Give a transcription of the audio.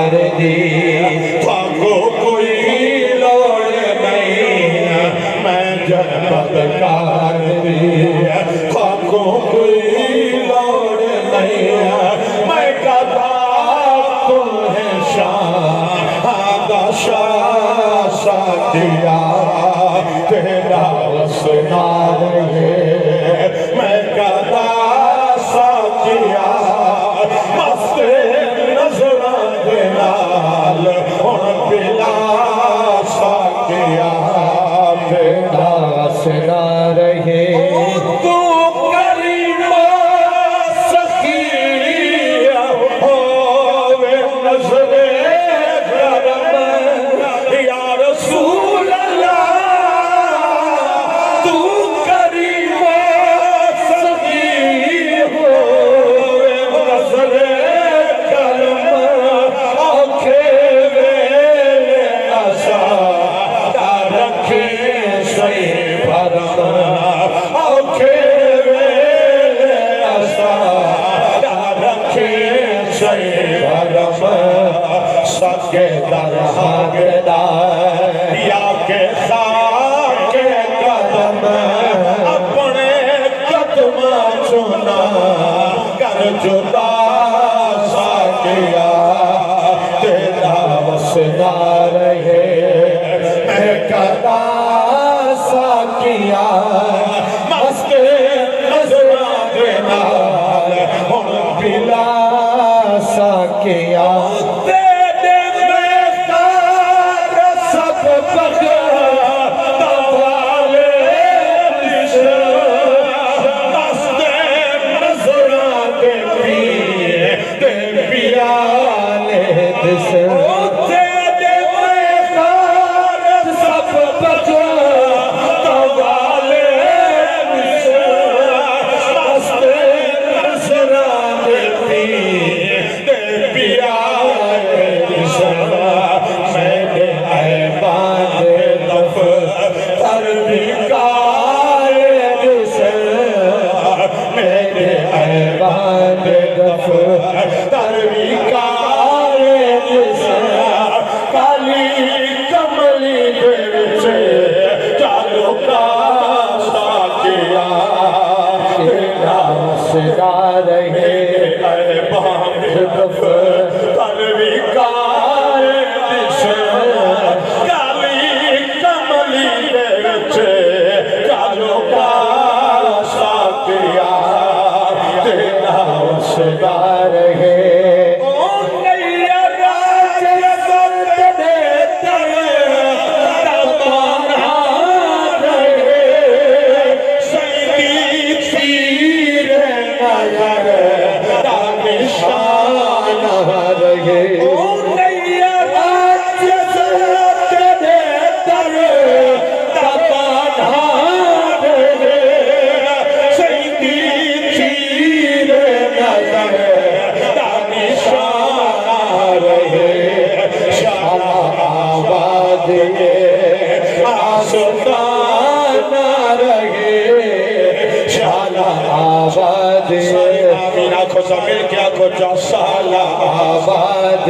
सरकार दी थाको कोई लोड़ नहीं मैं जन्मतकार दी थाको कोई लोड़ नहीं मैं कदा तुम्हें शाह साथिया तेरा वसना रहे मैं कदा साथिया मस्त नजरा दे नाल हुण पिला साथिया तेरा वसना रहे तू करीमा सखिया होवे नजरे सके दरहागदा या के साके कदम अपने कदम चुना कर जुदा साकिया तेरा वसना रहे मैं कदा साकिया मस्त नजरा दे नाल हुण पिला साकिया मिल क्या को साला आबाद